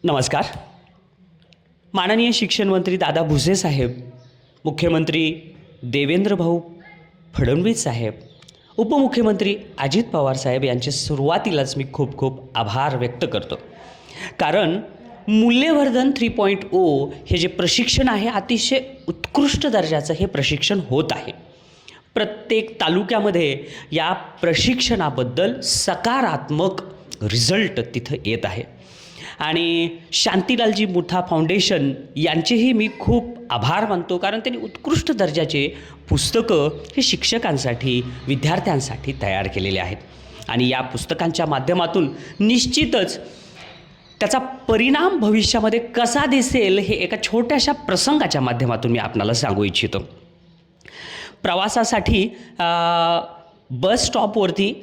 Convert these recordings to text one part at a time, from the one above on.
नमस्कार. माननीय शिक्षण मंत्री दादा भुसे साहेब, मुख्यमंत्री देवेंद्र भाऊ फडणवीस साहेब, उपमुख्यमंत्री अजित पवार साहेब यांचे सुरुवातीलाच मी खूप खूप आभार व्यक्त करतो. कारण मूल्यवर्धन 3.0 हे जे प्रशिक्षण आहे अतिशय उत्कृष्ट दर्जाचं हे प्रशिक्षण होत आहे. प्रत्येक तालुक्यामध्ये या प्रशिक्षणाबद्दल सकारात्मक रिझल्ट तिथं येत आहे. आणि शांतीलालजी मुठा फाउंडेशन यांचेही मी खूप आभार मानतो, कारण त्यांनी उत्कृष्ट दर्जाचे पुस्तकं हे शिक्षकांसाठी विद्यार्थ्यांसाठी तयार केलेले आहेत. आणि या पुस्तकांच्या माध्यमातून निश्चितच त्याचा परिणाम भविष्यामध्ये कसा दिसेल हे एका छोट्याशा प्रसंगाच्या माध्यमातून मी आपणाला सांगू इच्छितो. प्रवासासाठी बस स्टॉपवरती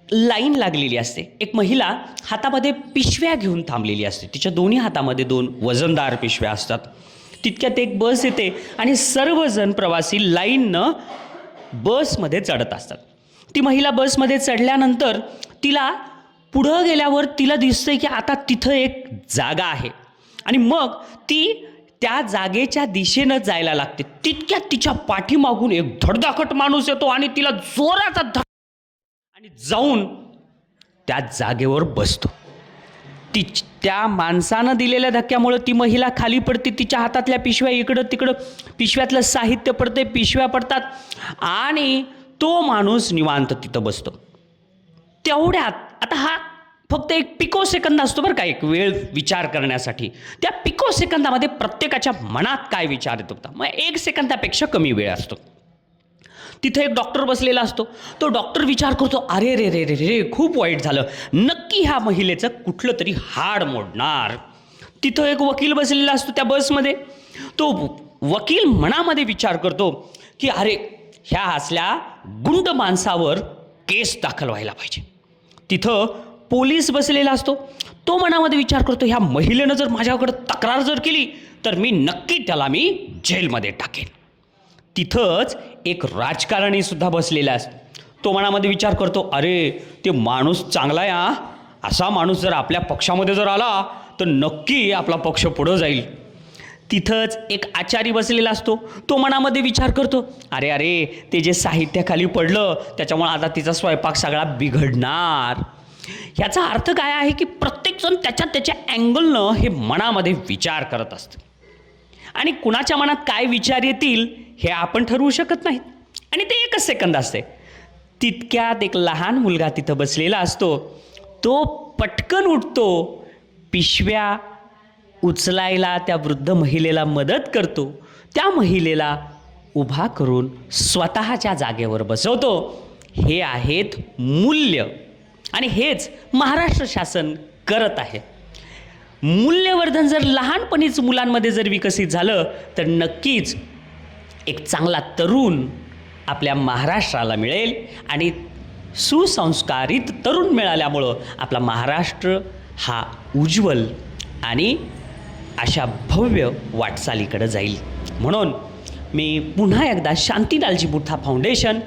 लाईन लागलेली असते. एक महिला हातामध्ये पिशव्या घेऊन थांबलेली असते. तिच्या दोन्ही हातामध्ये 2 वजनदार पिशव्या असतात. तितक्यात एक बस येते आणि सर्वजण प्रवासी लाईननं बसमध्ये चढत असतात. ती महिला बसमध्ये चढल्यानंतर तिला पुढं गेल्यावर तिला दिसतंय की आता तिथं एक जागा आहे आणि मग ती त्या जागेच्या दिशेनं जायला लागते. तितक्यात तिच्या पाठीमागून एक धडधाकट माणूस येतो आणि तिला जोराचा आणि जाऊन त्या जागेवर बसतो. त्या माणसानं दिलेल्या धक्क्यामुळं ती महिला खाली पडते. तिच्या हातातल्या पिशव्या इकडं तिकडं पिशव्यातलं साहित्य पडते, पिशव्या पडतात आणि तो माणूस निवांत तिथं बसतो. तेवढ्यात आता हा फक्त एक पिको सेकंद असतो बरं का, एक वेळ विचार करण्यासाठी. त्या पिको सेकंदामध्ये प्रत्येकाच्या मनात काय विचार येतो मग 1 सेकंदापेक्षा कमी वेळ असतो. तिथे एक डॉक्टर बसलेला असतो. तो डॉक्टर विचार करतो, अरे रे रे रे रे खूप वाईट झालं, नक्की ह्या महिलेचं कुठलं तरी हाड मोडणार. तिथं एक वकील बसलेला असतो त्या बसमध्ये. तो वकील मनामध्ये विचार करतो की अरे ह्या असल्या गुंड माणसावर केस दाखल व्हायला पाहिजे. तिथं पोलीस बसलेला असतो. तो मनामध्ये विचार करतो, ह्या महिलेनं जर माझ्याकडे तक्रार जर केली तर नक्की त्याला मी जेलमध्ये टाकेन. तिथंच एक राजकारणी सुद्धा बसलेला असतो. तो मनामध्ये विचार करतो, अरे ते माणूस चांगला आहे हा, असा माणूस जर आपल्या पक्षामध्ये जर आला तर नक्की आपला पक्ष पुढं जाईल. तिथंच एक आचारी बसलेला असतो. तो मनामध्ये विचार करतो, अरे अरे ते जे साहित्याखाली पडलं त्याच्यामुळे आता तिचा स्वयंपाक सगळा बिघडणार. ह्याचा अर्थ काय आहे की प्रत्येकजण त्याच्या अँगलनं हे मनामध्ये विचार करत असतं आणि कुणाच्या मनात काय विचार येतील हे आपण ठरवू शकत नाहीत. आणि ते 1च सेकंद असते. तितक्यात एक लहान मुलगा तिथं बसलेला असतो. तो पटकन उठतो, पिशव्या उचलायला त्या वृद्ध महिलेला मदत करतो. त्या महिलेला उभा करून स्वतःच्या जागेवर बसवतो. हे आहेत मूल्य आणि हेच महाराष्ट्र शासन करत आहे. मूल्यवर्धन जर लहानपणीच मुलांमध्ये जर विकसित झालं तर नक्कीच एक चांगला तरुण आपल्या महाराष्ट्राला मिळेल आणि सुसंस्कारित तरुण मिळाल्यामुळं आपला महाराष्ट्र हा उज्ज्वल आणि अशा भव्य वाटचालीकडे जाईल. म्हणून मी पुन्हा एकदा शांतीलालजी मुठा फाउंडेशन,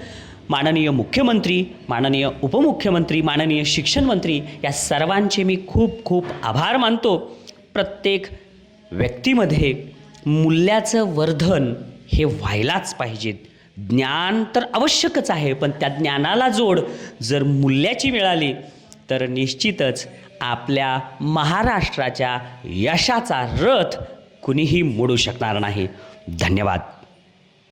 माननीय मुख्यमंत्री, माननीय उपमुख्यमंत्री, माननीय शिक्षण मंत्री या सर्वांचे मी खूप खूप आभार मानतो. प्रत्येक व्यक्तीमध्ये मूल्याचं वर्धन हे व्हायलाच पाहिजे. ज्ञान तर आवश्यकच आहे, पण त्या ज्ञानाला जोड जर मूल्याची मिळाली तर निश्चितच आपल्या महाराष्ट्राच्या यशाचा रथ कुणीही मोडू शकणार नाही. धन्यवाद.